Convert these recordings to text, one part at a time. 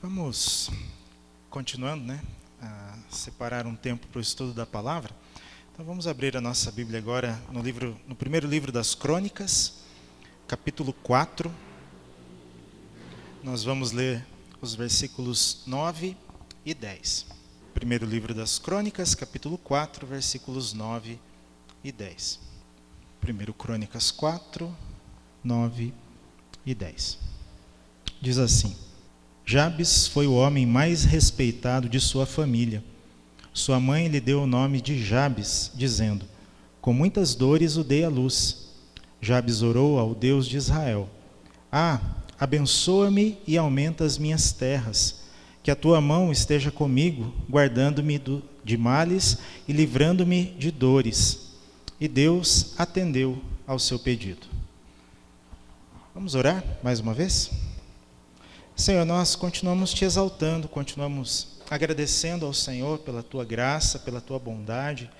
Vamos continuando, a separar um tempo para o estudo da palavra. Então vamos abrir a nossa Bíblia agora no primeiro livro das Crônicas, capítulo 4. Nós vamos ler os versículos 9 e 10. Primeiro livro das Crônicas, capítulo 4, versículos 9 e 10. Primeiro Crônicas 4, 9 e 10. Diz assim: Jabes foi o homem mais respeitado de sua família. Sua mãe lhe deu o nome de Jabes, dizendo: com muitas dores o dei à luz. Jabes orou ao Deus de Israel: abençoa-me e aumenta as minhas terras, que a tua mão esteja comigo, guardando-me de males e livrando-me de dores. E Deus atendeu ao seu pedido. Vamos orar mais uma vez? Senhor, nós continuamos te exaltando, continuamos agradecendo ao Senhor pela tua graça, pela tua bondade,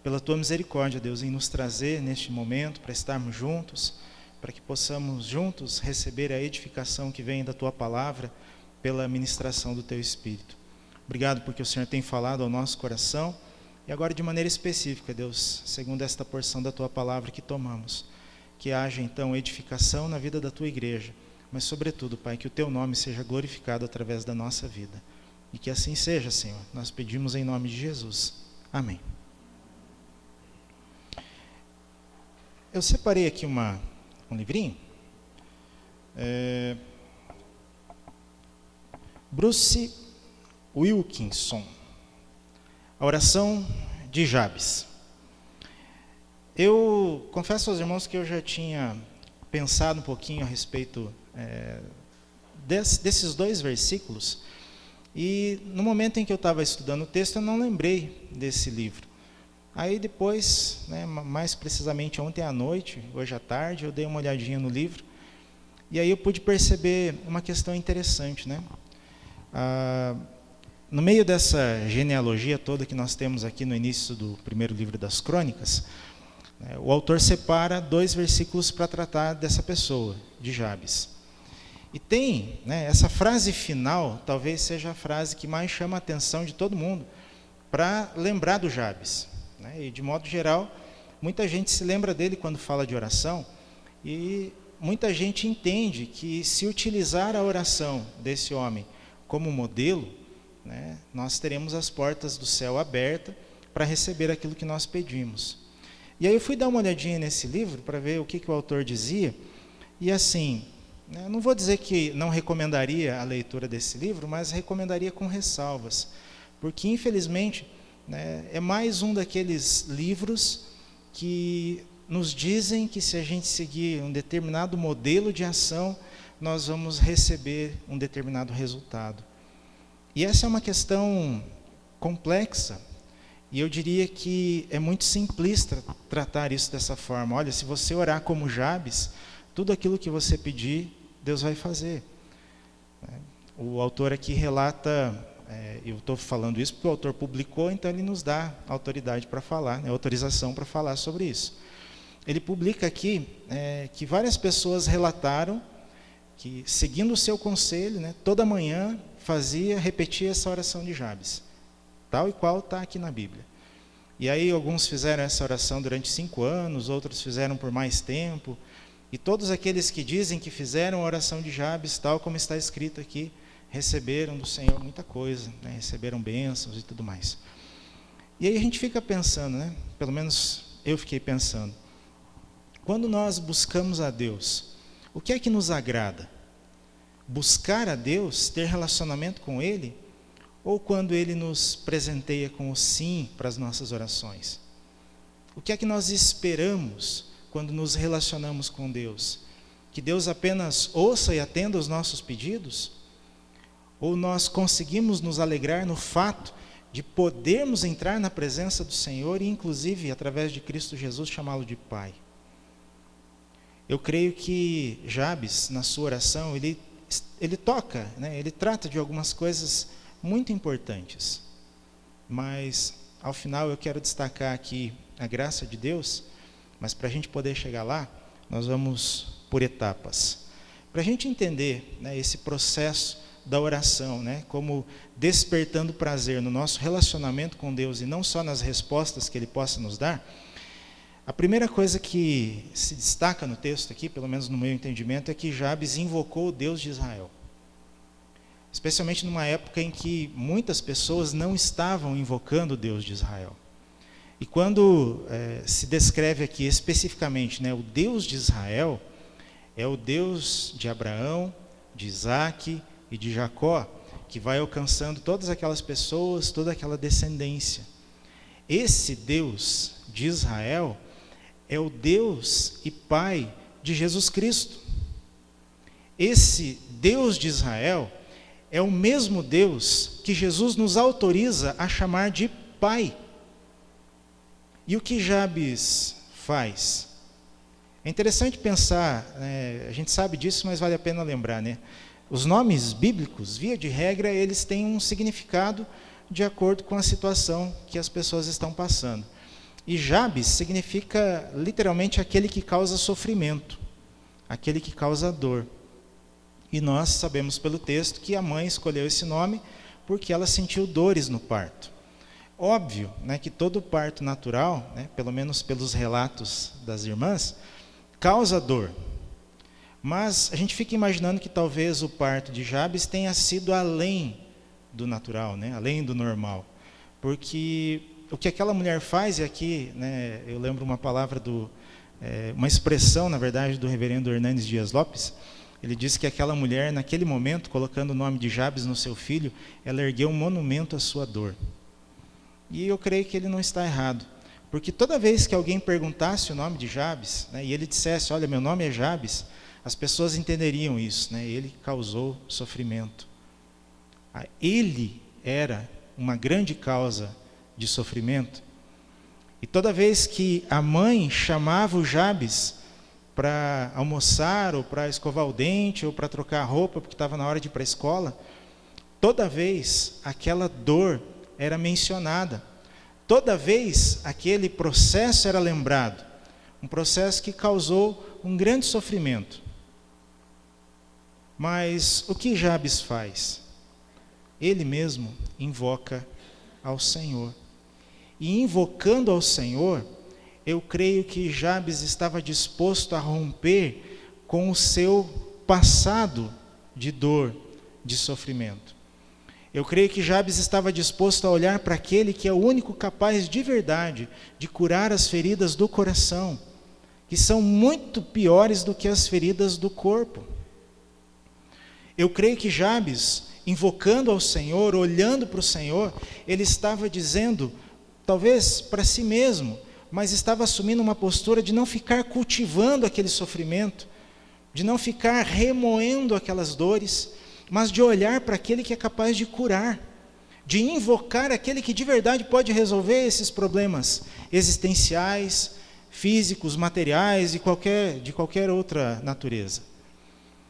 pela tua misericórdia, Deus, em nos trazer neste momento para estarmos juntos, para que possamos juntos receber a edificação que vem da tua palavra pela ministração do teu Espírito. Obrigado porque o Senhor tem falado ao nosso coração e agora de maneira específica, Deus, segundo esta porção da tua palavra que tomamos, que haja então edificação na vida da tua igreja, mas sobretudo, Pai, que o teu nome seja glorificado através da nossa vida. E que assim seja, Senhor. Nós pedimos em nome de Jesus. Amém. Eu separei aqui um livrinho. Bruce Wilkinson, a oração de Jabes. Eu confesso aos irmãos que eu já tinha pensado um pouquinho a respeito desses dois versículos, e no momento em que eu estava estudando o texto eu não lembrei desse livro. Aí depois, mais precisamente ontem à noite, hoje à tarde, eu dei uma olhadinha no livro, e aí eu pude perceber uma questão interessante. No meio dessa genealogia toda que nós temos aqui no início do primeiro livro das Crônicas, o autor separa dois versículos para tratar dessa pessoa, de Jabes. E tem, essa frase final, talvez seja a frase que mais chama a atenção de todo mundo, para lembrar do Jabes. E de modo geral, muita gente se lembra dele quando fala de oração, e muita gente entende que se utilizar a oração desse homem como modelo, nós teremos as portas do céu abertas para receber aquilo que nós pedimos. E aí eu fui dar uma olhadinha nesse livro para ver o que o autor dizia, e assim, eu não vou dizer que não recomendaria a leitura desse livro, mas recomendaria com ressalvas, porque infelizmente é mais um daqueles livros que nos dizem que se a gente seguir um determinado modelo de ação, nós vamos receber um determinado resultado. E essa é uma questão complexa, e eu diria que é muito simplista tratar isso dessa forma. Olha, se você orar como Jabes, tudo aquilo que você pedir, Deus vai fazer. O autor aqui relata, eu estou falando isso porque o autor publicou, então ele nos dá autoridade para falar, autorização para falar sobre isso. Ele publica aqui que várias pessoas relataram que, seguindo o seu conselho, toda manhã repetia essa oração de Jabes, tal e qual está aqui na Bíblia. E aí alguns fizeram essa oração durante 5 anos, outros fizeram por mais tempo, e todos aqueles que dizem que fizeram a oração de Jabes, tal como está escrito aqui, receberam do Senhor muita coisa, receberam bênçãos e tudo mais. E aí a gente fica pensando, pelo menos eu fiquei pensando, quando nós buscamos a Deus, o que é que nos agrada? Buscar a Deus, ter relacionamento com Ele, ou quando Ele nos presenteia com o sim para as nossas orações? O que é que nós esperamos quando nos relacionamos com Deus? Que Deus apenas ouça e atenda os nossos pedidos? Ou nós conseguimos nos alegrar no fato de podermos entrar na presença do Senhor e, inclusive, através de Cristo Jesus, chamá-lo de Pai? Eu creio que Jabes, na sua oração, ele toca, ele trata de algumas coisas muito importantes, mas ao final eu quero destacar aqui a graça de Deus, mas para a gente poder chegar lá, nós vamos por etapas. Para a gente entender esse processo da oração, né, como despertando prazer no nosso relacionamento com Deus e não só nas respostas que Ele possa nos dar, a primeira coisa que se destaca no texto aqui, pelo menos no meu entendimento, é que Jabes invocou o Deus de Israel. Especialmente numa época em que muitas pessoas não estavam invocando o Deus de Israel. E quando se descreve aqui especificamente, né, o Deus de Israel é o Deus de Abraão, de Isaac e de Jacó, que vai alcançando todas aquelas pessoas, toda aquela descendência. Esse Deus de Israel é o Deus e Pai de Jesus Cristo. Esse Deus de Israel é o mesmo Deus que Jesus nos autoriza a chamar de Pai. E o que Jabes faz? É interessante pensar, a gente sabe disso, mas vale a pena lembrar, né? Os nomes bíblicos, via de regra, eles têm um significado de acordo com a situação que as pessoas estão passando. E Jabes significa literalmente aquele que causa sofrimento, aquele que causa dor. E nós sabemos pelo texto que a mãe escolheu esse nome porque ela sentiu dores no parto. Óbvio, né, que todo parto natural, né, pelo menos pelos relatos das irmãs, causa dor. Mas a gente fica imaginando que talvez o parto de Jabes tenha sido além do natural, né, além do normal. Porque o que aquela mulher faz, e aqui, né, eu lembro uma palavra, uma expressão, na verdade, do reverendo Hernandes Dias Lopes. Ele disse que aquela mulher, naquele momento, colocando o nome de Jabes no seu filho, ela ergueu um monumento à sua dor. E eu creio que ele não está errado, porque toda vez que alguém perguntasse o nome de Jabes, né, e ele dissesse, olha, meu nome é Jabes, as pessoas entenderiam isso, né, ele causou sofrimento. Ele era uma grande causa de sofrimento. E toda vez que a mãe chamava o Jabes para almoçar, ou para escovar o dente, ou para trocar a roupa, porque estava na hora de ir para a escola, toda vez aquela dor era mencionada. Toda vez aquele processo era lembrado. Um processo que causou um grande sofrimento. Mas o que Jabes faz? Ele mesmo invoca ao Senhor. E invocando ao Senhor, eu creio que Jabes estava disposto a romper com o seu passado de dor, de sofrimento. Eu creio que Jabes estava disposto a olhar para aquele que é o único capaz de verdade de curar as feridas do coração, que são muito piores do que as feridas do corpo. Eu creio que Jabes, invocando ao Senhor, olhando para o Senhor, ele estava dizendo, talvez para si mesmo, mas estava assumindo uma postura de não ficar cultivando aquele sofrimento, de não ficar remoendo aquelas dores, mas de olhar para aquele que é capaz de curar, de invocar aquele que de verdade pode resolver esses problemas existenciais, físicos, materiais e de qualquer outra natureza.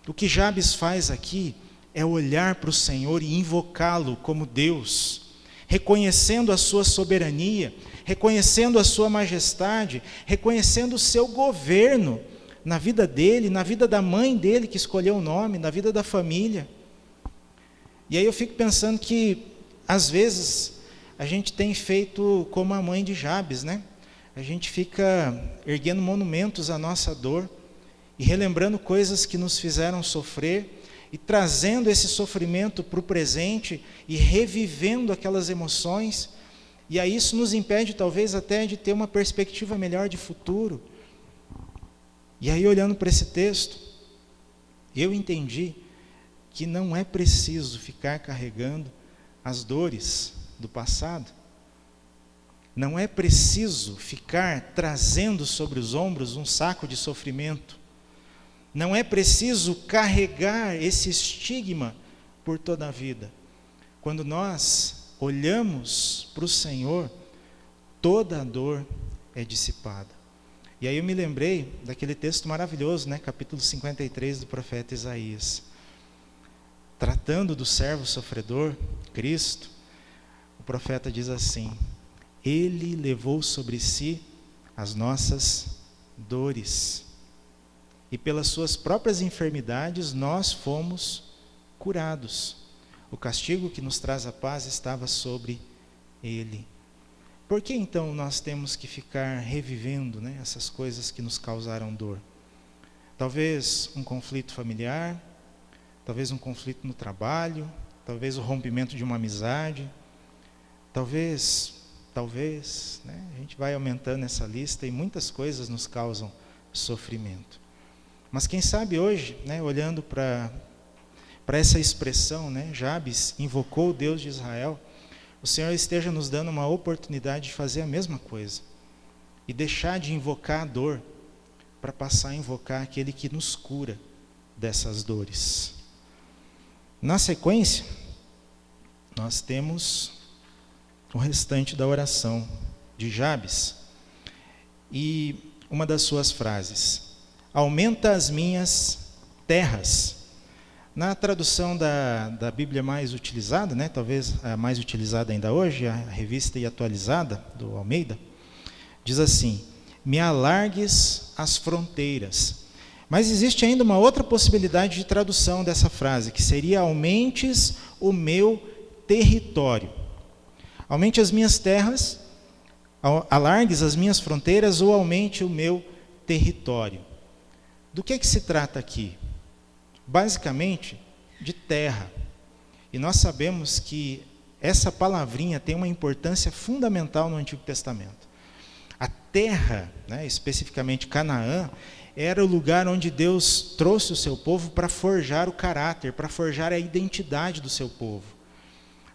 O que Jabes faz aqui é olhar para o Senhor e invocá-lo como Deus, reconhecendo a sua soberania, reconhecendo a sua majestade, reconhecendo o seu governo na vida dele, na vida da mãe dele que escolheu o nome, na vida da família. E aí eu fico pensando que, às vezes, a gente tem feito como a mãe de Jabes, né? A gente fica erguendo monumentos à nossa dor e relembrando coisas que nos fizeram sofrer e trazendo esse sofrimento para o presente e revivendo aquelas emoções. E aí isso nos impede, talvez, até de ter uma perspectiva melhor de futuro. E aí, olhando para esse texto, eu entendi que não é preciso ficar carregando as dores do passado. Não é preciso ficar trazendo sobre os ombros um saco de sofrimento. Não é preciso carregar esse estigma por toda a vida. Quando nós olhamos para o Senhor, toda a dor é dissipada. E aí eu me lembrei daquele texto maravilhoso, né? Capítulo 53 do profeta Isaías. Tratando do servo sofredor, Cristo, o profeta diz assim, Ele levou sobre si as nossas dores, e pelas suas próprias enfermidades nós fomos curados. O castigo que nos traz a paz estava sobre ele. Por que então nós temos que ficar revivendo, né, essas coisas que nos causaram dor? Talvez um conflito familiar, talvez um conflito no trabalho, talvez o rompimento de uma amizade, talvez, né, a gente vai aumentando essa lista e muitas coisas nos causam sofrimento. Mas quem sabe hoje, né, olhando para essa expressão, né, Jabes invocou o Deus de Israel, o Senhor esteja nos dando uma oportunidade de fazer a mesma coisa e deixar de invocar a dor para passar a invocar aquele que nos cura dessas dores. Na sequência, nós temos o restante da oração de Jabes e uma das suas frases: aumenta as minhas terras. Na tradução da Bíblia mais utilizada, né, talvez a mais utilizada ainda hoje, a Revista e Atualizada, do Almeida, diz assim: me alargues as fronteiras. Mas existe ainda uma outra possibilidade de tradução dessa frase, que seria: aumentes o meu território. Aumente as minhas terras, alargues as minhas fronteiras, ou aumente o meu território. Do que se trata aqui? Basicamente, de terra. E nós sabemos que essa palavrinha tem uma importância fundamental no Antigo Testamento. A terra, né, especificamente Canaã, era o lugar onde Deus trouxe o seu povo para forjar o caráter, para forjar a identidade do seu povo.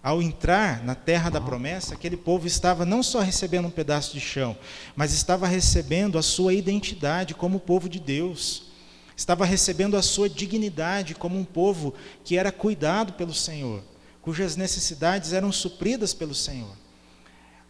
Ao entrar na terra da promessa, aquele povo estava não só recebendo um pedaço de chão, mas estava recebendo a sua identidade como povo de Deus. Estava recebendo a sua dignidade como um povo que era cuidado pelo Senhor, cujas necessidades eram supridas pelo Senhor.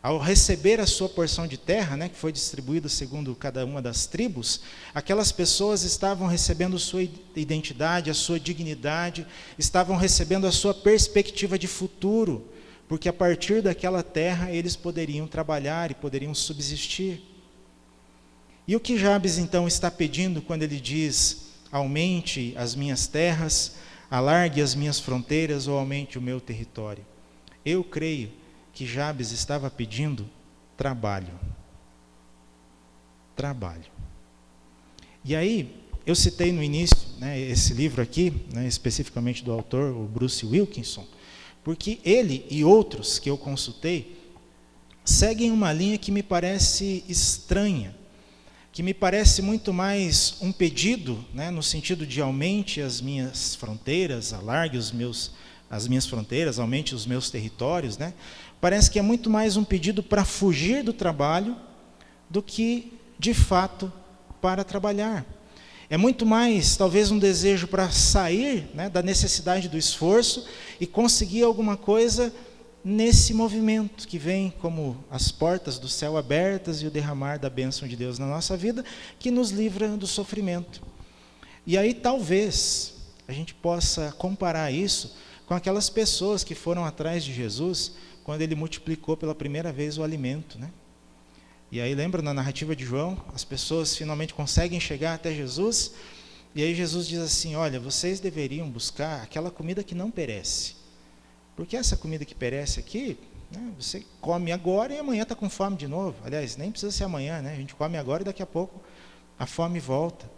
Ao receber a sua porção de terra, né, que foi distribuída segundo cada uma das tribos, aquelas pessoas estavam recebendo a sua identidade, a sua dignidade, estavam recebendo a sua perspectiva de futuro, porque a partir daquela terra eles poderiam trabalhar e poderiam subsistir. E o que Jabes então está pedindo quando ele diz: aumente as minhas terras, alargue as minhas fronteiras ou aumente o meu território? Eu creio que Jabes estava pedindo trabalho. Trabalho. E aí, eu citei no início, né, esse livro aqui, né, especificamente do autor, o Bruce Wilkinson, porque ele e outros que eu consultei seguem uma linha que me parece estranha, que me parece muito mais um pedido, né, no sentido de aumente as minhas fronteiras, alargue as minhas fronteiras, aumente os meus territórios, né? Parece que é muito mais um pedido para fugir do trabalho do que, de fato, para trabalhar. É muito mais, talvez, um desejo para sair, né, da necessidade do esforço e conseguir alguma coisa nesse movimento que vem como as portas do céu abertas e o derramar da bênção de Deus na nossa vida, que nos livra do sofrimento. E aí talvez a gente possa comparar isso com aquelas pessoas que foram atrás de Jesus quando ele multiplicou pela primeira vez o alimento, né? E aí lembra na narrativa de João, as pessoas finalmente conseguem chegar até Jesus, e aí Jesus diz assim: olha, vocês deveriam buscar aquela comida que não perece. Porque essa comida que perece aqui, né, você come agora e amanhã está com fome de novo. Aliás, nem precisa ser amanhã, né? A gente come agora e daqui a pouco a fome volta.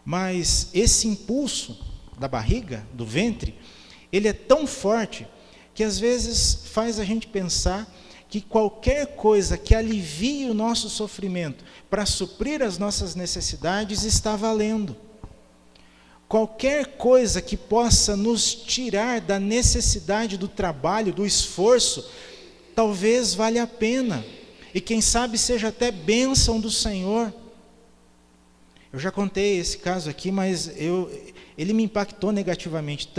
Mas esse impulso da barriga, do ventre, ele é tão forte que às vezes faz a gente pensar que qualquer coisa que alivie o nosso sofrimento para suprir as nossas necessidades está valendo. Qualquer coisa que possa nos tirar da necessidade do trabalho, do esforço, talvez valha a pena. E quem sabe seja até bênção do Senhor. Eu já contei esse caso aqui, mas ele me impactou negativamente,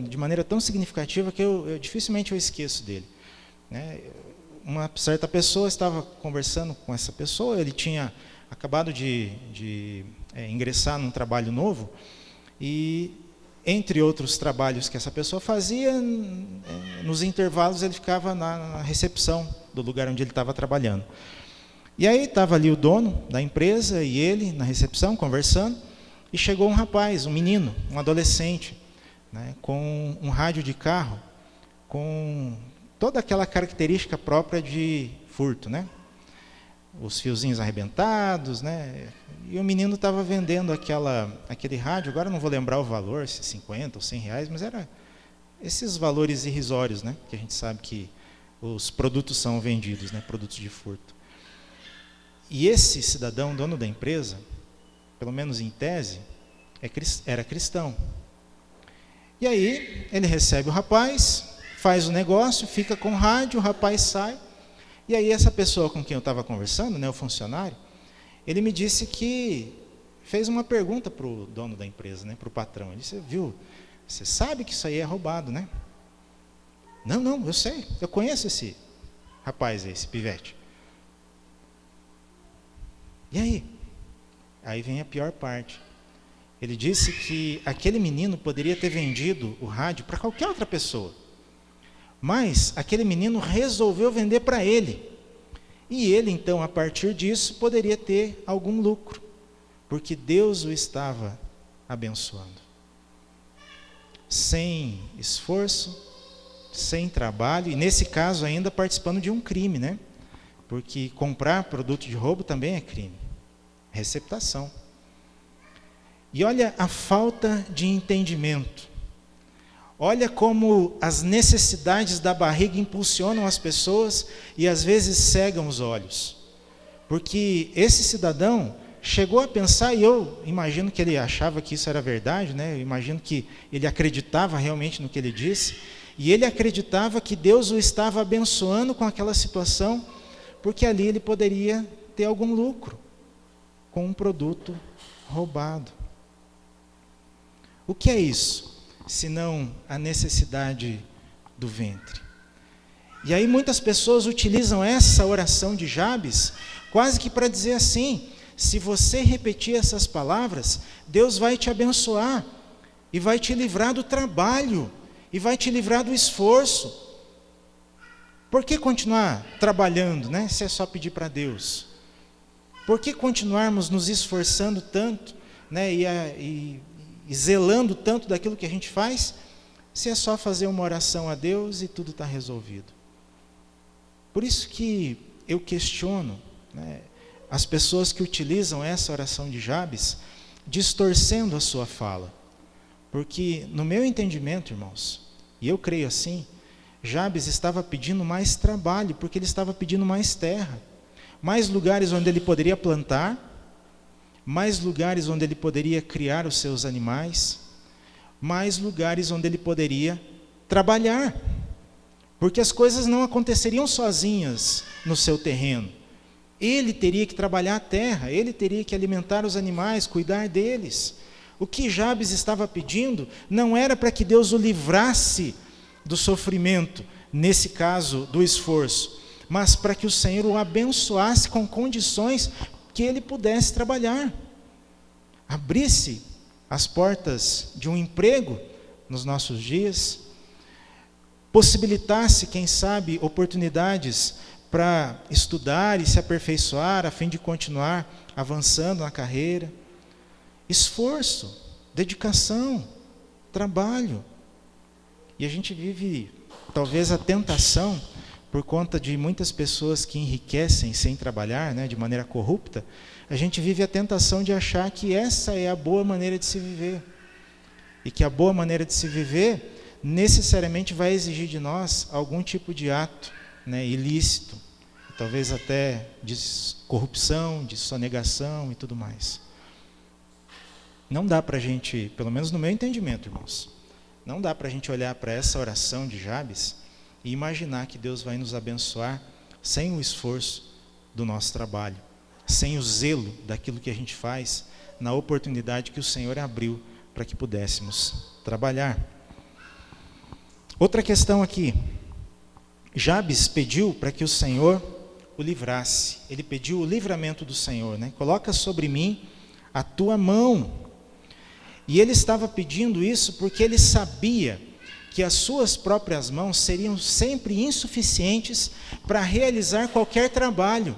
de maneira tão significativa que dificilmente eu esqueço dele. Né? Uma certa pessoa, estava conversando com essa pessoa, ele tinha acabado de ingressar num trabalho novo, e entre outros trabalhos que essa pessoa fazia, nos intervalos ele ficava na recepção do lugar onde ele estava trabalhando. E aí estava ali o dono da empresa e ele na recepção conversando, e E chegou um rapaz, um menino, um adolescente, né, com um rádio de carro, com toda aquela característica própria de furto, né? Os fiozinhos arrebentados, né? E o menino estava vendendo aquele rádio, agora não vou lembrar o valor, se 50 ou 100 reais, mas era esses valores irrisórios, né? Que a gente sabe que os produtos são vendidos, né? Produtos de furto. E esse cidadão, dono da empresa, pelo menos em tese, era cristão. E aí ele recebe o rapaz, faz o negócio, fica com o rádio, o rapaz sai. E aí essa pessoa com quem eu estava conversando, né, o funcionário, ele me disse que fez uma pergunta para o dono da empresa, né, para o patrão. Ele disse: viu, você sabe que isso aí é roubado, né? Não, eu sei, eu conheço esse rapaz aí, esse pivete. E aí? Aí vem a pior parte. Ele disse que aquele menino poderia ter vendido o rádio para qualquer outra pessoa, mas aquele menino resolveu vender para ele. E ele, então, a partir disso, poderia ter algum lucro, porque Deus o estava abençoando. Sem esforço, sem trabalho, e nesse caso ainda participando de um crime, né? Porque comprar produto de roubo também é crime. Receptação. E olha a falta de entendimento. Olha como as necessidades da barriga impulsionam as pessoas e às vezes cegam os olhos. Porque esse cidadão chegou a pensar, e eu imagino que ele achava que isso era verdade, né? Eu imagino que ele acreditava realmente no que ele disse, e ele acreditava que Deus o estava abençoando com aquela situação, porque ali ele poderia ter algum lucro com um produto roubado. O que é isso, senão a necessidade do ventre? E aí muitas pessoas utilizam essa oração de Jabes quase que para dizer assim: se você repetir essas palavras, Deus vai te abençoar, e vai te livrar do trabalho, e vai te livrar do esforço. Por que continuar trabalhando, né, se é só pedir para Deus? Por que continuarmos nos esforçando tanto, né, e zelando tanto daquilo que a gente faz, se é só fazer uma oração a Deus e tudo está resolvido? Por isso que eu questiono, né, as pessoas que utilizam essa oração de Jabes, distorcendo a sua fala. Porque, no meu entendimento, irmãos, e eu creio assim, Jabes estava pedindo mais trabalho, porque ele estava pedindo mais terra, mais lugares onde ele poderia plantar, mais lugares onde ele poderia criar os seus animais, mais lugares onde ele poderia trabalhar. Porque as coisas não aconteceriam sozinhas no seu terreno. Ele teria que trabalhar a terra, ele teria que alimentar os animais, cuidar deles. O que Jabes estava pedindo não era para que Deus o livrasse do sofrimento, nesse caso do esforço, mas para que o Senhor o abençoasse com condições que ele pudesse trabalhar, abrisse as portas de um emprego nos nossos dias, possibilitasse, quem sabe, oportunidades para estudar e se aperfeiçoar a fim de continuar avançando na carreira. Esforço, dedicação, trabalho. E a gente vive, talvez, a tentação, por conta de muitas pessoas que enriquecem sem trabalhar, né, de maneira corrupta, a gente vive a tentação de achar que essa é a boa maneira de se viver. E que a boa maneira de se viver necessariamente vai exigir de nós algum tipo de ato, né, ilícito, talvez até de corrupção, de sonegação e tudo mais. Não dá para a gente, pelo menos no meu entendimento, irmãos, não dá para a gente olhar para essa oração de Jabes e imaginar que Deus vai nos abençoar sem o esforço do nosso trabalho, sem o zelo daquilo que a gente faz, na oportunidade que o Senhor abriu para que pudéssemos trabalhar. Outra questão aqui, Jabes pediu para que o Senhor o livrasse, ele pediu o livramento do Senhor, né? Coloca sobre mim a tua mão. E ele estava pedindo isso porque ele sabia que as suas próprias mãos seriam sempre insuficientes para realizar qualquer trabalho.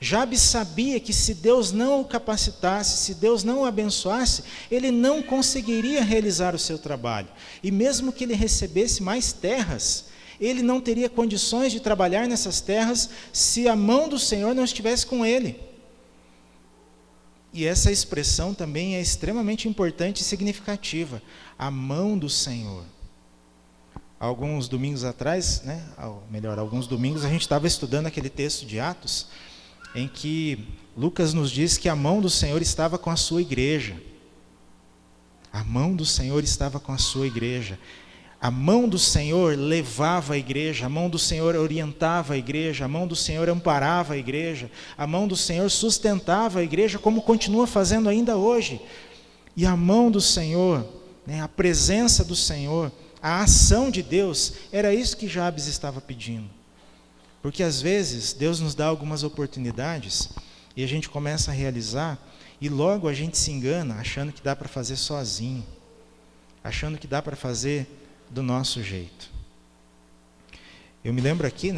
Jabes sabia que se Deus não o capacitasse, se Deus não o abençoasse, ele não conseguiria realizar o seu trabalho. E mesmo que ele recebesse mais terras, ele não teria condições de trabalhar nessas terras se a mão do Senhor não estivesse com ele. E essa expressão também é extremamente importante e significativa. A mão do Senhor. Alguns domingos atrás, alguns domingos a gente estava estudando aquele texto de Atos, em que Lucas nos diz que a mão do Senhor estava com a sua igreja. A mão do Senhor estava com a sua igreja. A mão do Senhor levava a igreja, a mão do Senhor orientava a igreja, a mão do Senhor amparava a igreja, a mão do Senhor sustentava a igreja, como continua fazendo ainda hoje. E a mão do Senhor, a presença do Senhor, a ação de Deus, era isso que Jabes estava pedindo. Porque às vezes Deus nos dá algumas oportunidades e a gente começa a realizar e logo a gente se engana achando que dá para fazer sozinho, achando que dá para fazer do nosso jeito. Eu me lembro aqui,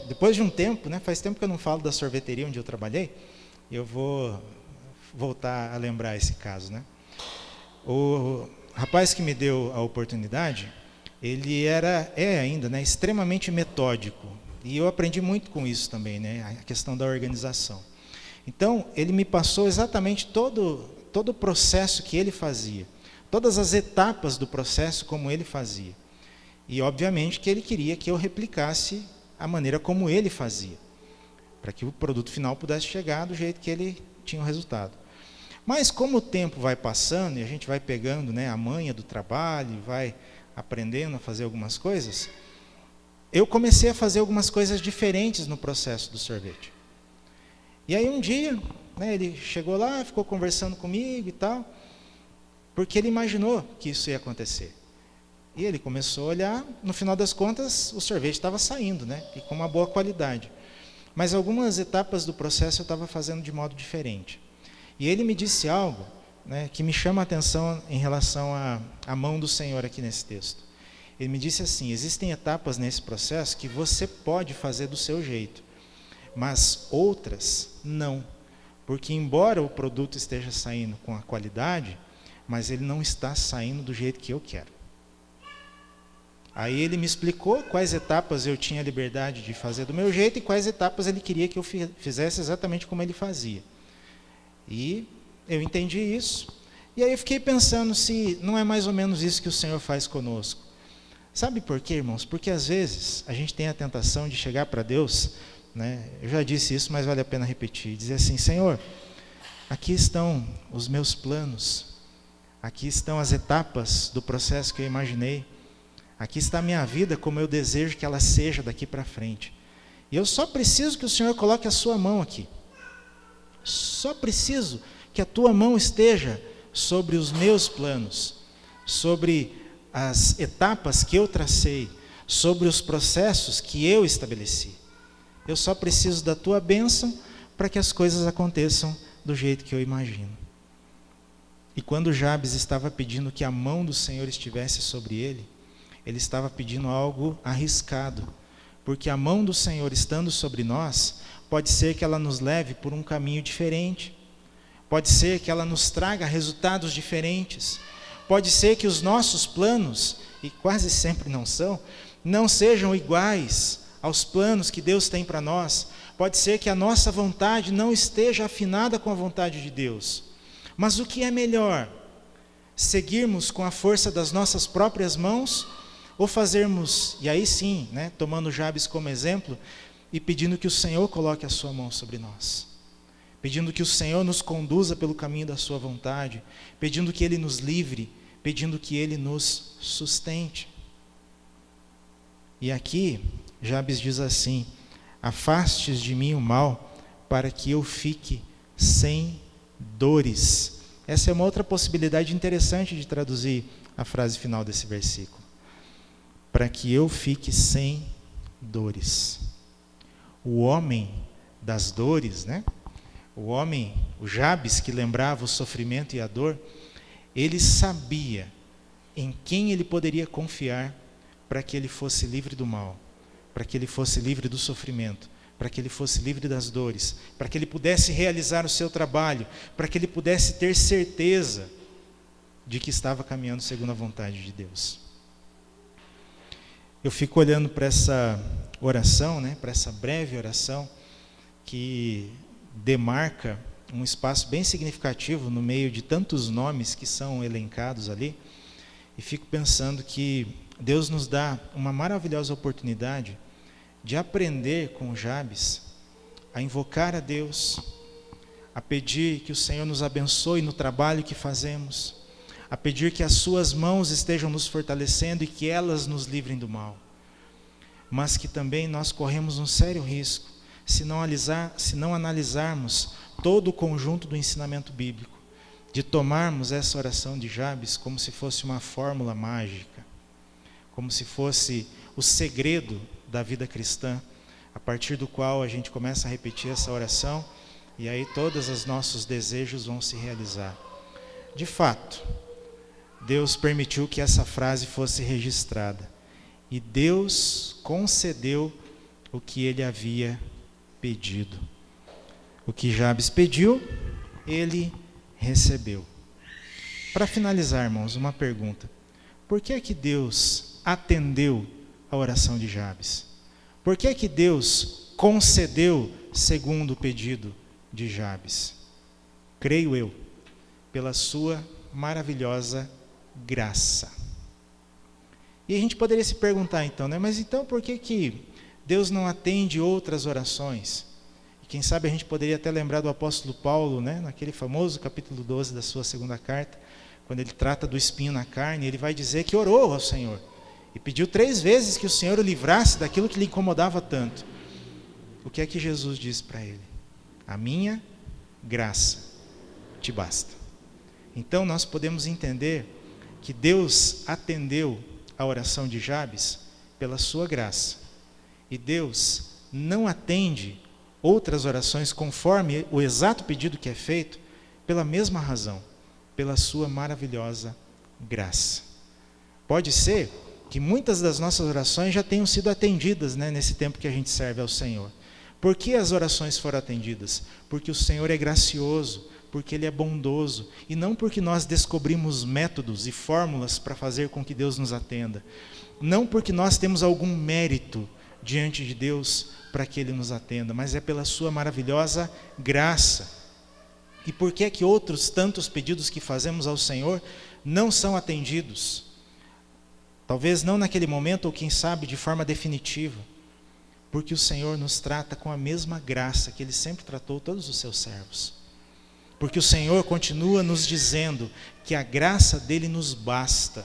depois de um tempo, faz tempo que eu não falo da sorveteria onde eu trabalhei, eu vou voltar a lembrar esse caso. O rapaz que me deu a oportunidade, ele é ainda extremamente metódico. E eu aprendi muito com isso também, a questão da organização. Então, ele me passou exatamente todo o processo que ele fazia, todas as etapas do processo como ele fazia. E, obviamente, que ele queria que eu replicasse a maneira como ele fazia, para que o produto final pudesse chegar do jeito que ele tinha o resultado. Mas, como o tempo vai passando e a gente vai pegando a manha do trabalho, vai aprendendo a fazer algumas coisas, eu comecei a fazer algumas coisas diferentes no processo do sorvete. E aí um dia, ele chegou lá, ficou conversando comigo e tal, porque ele imaginou que isso ia acontecer. E ele começou a olhar, no final das contas, o sorvete estava saindo, e com uma boa qualidade. Mas algumas etapas do processo eu estava fazendo de modo diferente. E ele me disse algo que me chama a atenção em relação à mão do Senhor aqui nesse texto. Ele me disse assim: existem etapas nesse processo que você pode fazer do seu jeito, mas outras não, porque embora o produto esteja saindo com a qualidade, mas ele não está saindo do jeito que eu quero. Aí ele me explicou quais etapas eu tinha liberdade de fazer do meu jeito e quais etapas ele queria que eu fizesse exatamente como ele fazia. E eu entendi isso, e aí eu fiquei pensando se não é mais ou menos isso que o Senhor faz conosco. Sabe por quê, irmãos? Porque às vezes a gente tem a tentação de chegar para Deus, eu já disse isso, mas vale a pena repetir, dizer assim: Senhor, aqui estão os meus planos, aqui estão as etapas do processo que eu imaginei, aqui está a minha vida como eu desejo que ela seja daqui para frente. E eu só preciso que o Senhor coloque a sua mão aqui. Só preciso que a tua mão esteja sobre os meus planos, sobre as etapas que eu tracei, sobre os processos que eu estabeleci. Eu só preciso da tua bênção para que as coisas aconteçam do jeito que eu imagino. E quando Jabes estava pedindo que a mão do Senhor estivesse sobre ele estava pedindo algo arriscado, porque a mão do Senhor estando sobre nós, pode ser que ela nos leve por um caminho diferente, pode ser que ela nos traga resultados diferentes, pode ser que os nossos planos, e quase sempre não sejam iguais aos planos que Deus tem para nós. Pode ser que a nossa vontade não esteja afinada com a vontade de Deus. Mas o que é melhor? Seguirmos com a força das nossas próprias mãos ou fazermos, e aí sim, tomando Jabes como exemplo, e pedindo que o Senhor coloque a sua mão sobre nós, pedindo que o Senhor nos conduza pelo caminho da sua vontade, pedindo que Ele nos livre, pedindo que Ele nos sustente. E aqui, Jabes diz assim: afastes de mim o mal, para que eu fique sem dores. Essa é uma outra possibilidade interessante de traduzir a frase final desse versículo. Para que eu fique sem dores. O homem das dores, o Jabes que lembrava o sofrimento e a dor, ele sabia em quem ele poderia confiar para que ele fosse livre do mal, para que ele fosse livre do sofrimento, para que ele fosse livre das dores, para que ele pudesse realizar o seu trabalho, para que ele pudesse ter certeza de que estava caminhando segundo a vontade de Deus. Eu fico olhando para essa oração, né, para essa breve oração, que demarca um espaço bem significativo no meio de tantos nomes que são elencados ali, e fico pensando que Deus nos dá uma maravilhosa oportunidade de aprender com Jabes a invocar a Deus, a pedir que o Senhor nos abençoe no trabalho que fazemos, a pedir que as suas mãos estejam nos fortalecendo e que elas nos livrem do mal. Mas que também nós corremos um sério risco se não analisarmos todo o conjunto do ensinamento bíblico, de tomarmos essa oração de Jabes como se fosse uma fórmula mágica, como se fosse o segredo da vida cristã, a partir do qual a gente começa a repetir essa oração e aí todos os nossos desejos vão se realizar. De fato, Deus permitiu que essa frase fosse registrada e Deus concedeu o que ele havia pedido. O que Jabes pediu, ele recebeu. Para finalizar, irmãos, uma pergunta. Por que é que Deus atendeu a oração de Jabes? Por que é que Deus concedeu segundo o pedido de Jabes? Creio eu, pela sua maravilhosa graça. E a gente poderia se perguntar então, né? Mas então por que que Deus não atende outras orações? E quem sabe a gente poderia até lembrar do apóstolo Paulo, né? Naquele famoso capítulo 12 da sua segunda carta, quando ele trata do espinho na carne, ele vai dizer que orou ao Senhor e pediu 3 vezes que o Senhor o livrasse daquilo que lhe incomodava tanto. O que é que Jesus disse para ele? A minha graça te basta. Então nós podemos entender que Deus atendeu a oração de Jabes pela sua graça. E Deus não atende outras orações conforme o exato pedido que é feito pela mesma razão, pela sua maravilhosa graça. Pode ser que muitas das nossas orações já tenham sido atendidas, né, nesse tempo que a gente serve ao Senhor. Por que as orações foram atendidas? Porque o Senhor é gracioso, porque Ele é bondoso, e não porque nós descobrimos métodos e fórmulas para fazer com que Deus nos atenda. Não porque nós temos algum mérito diante de Deus para que Ele nos atenda, mas é pela sua maravilhosa graça. E por que é que outros tantos pedidos que fazemos ao Senhor não são atendidos? Talvez não naquele momento, ou quem sabe de forma definitiva, porque o Senhor nos trata com a mesma graça que Ele sempre tratou todos os seus servos. Porque o Senhor continua nos dizendo que a graça dEle nos basta.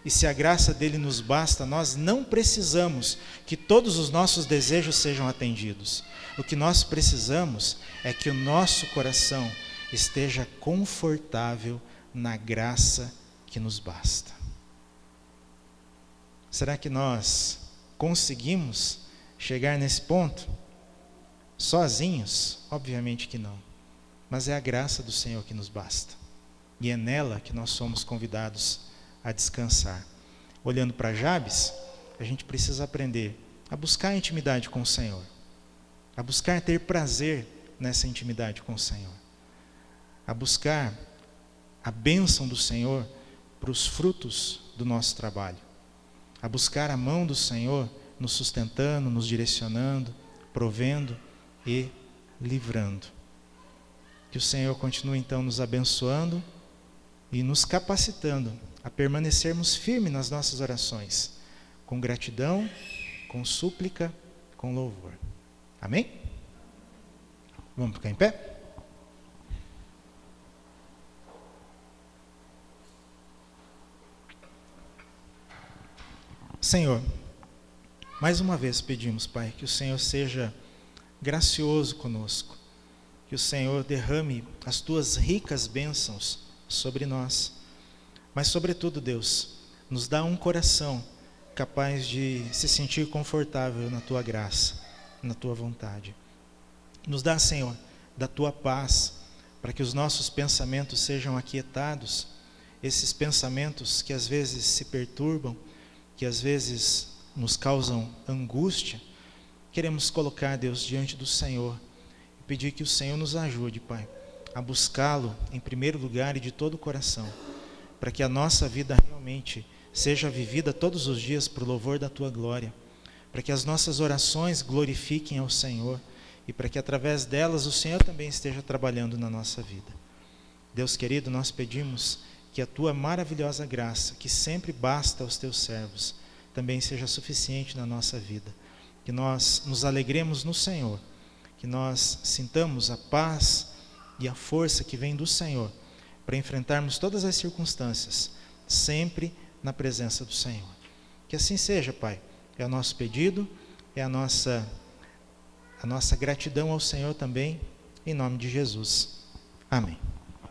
E se a graça dEle nos basta, nós não precisamos que todos os nossos desejos sejam atendidos. O que nós precisamos é que o nosso coração esteja confortável na graça que nos basta. Será que nós conseguimos chegar nesse ponto? Sozinhos? Obviamente que não. Mas é a graça do Senhor que nos basta. E é nela que nós somos convidados a descansar. Olhando para Jabes, a gente precisa aprender a buscar a intimidade com o Senhor. A buscar ter prazer nessa intimidade com o Senhor. A buscar a bênção do Senhor para os frutos do nosso trabalho. A buscar a mão do Senhor nos sustentando, nos direcionando, provendo e livrando. Que o Senhor continue então nos abençoando e nos capacitando a permanecermos firmes nas nossas orações, com gratidão, com súplica, com louvor. Amém? Vamos ficar em pé? Senhor, mais uma vez pedimos, Pai, que o Senhor seja gracioso conosco, que o Senhor derrame as Tuas ricas bênçãos sobre nós, mas sobretudo, Deus, nos dá um coração capaz de se sentir confortável na Tua graça, na Tua vontade. Nos dá, Senhor, da Tua paz, para que os nossos pensamentos sejam aquietados, esses pensamentos que às vezes se perturbam, que às vezes nos causam angústia, queremos colocar, Deus, diante do Senhor e pedir que o Senhor nos ajude, Pai, a buscá-lo em primeiro lugar e de todo o coração, para que a nossa vida realmente seja vivida todos os dias para o louvor da Tua glória, para que as nossas orações glorifiquem ao Senhor e para que através delas o Senhor também esteja trabalhando na nossa vida. Deus querido, nós pedimos que a Tua maravilhosa graça, que sempre basta aos Teus servos, também seja suficiente na nossa vida, que nós nos alegremos no Senhor, que nós sintamos a paz e a força que vem do Senhor para enfrentarmos todas as circunstâncias, sempre na presença do Senhor. Que assim seja, Pai. É o nosso pedido, é a nossa gratidão ao Senhor também, em nome de Jesus. Amém.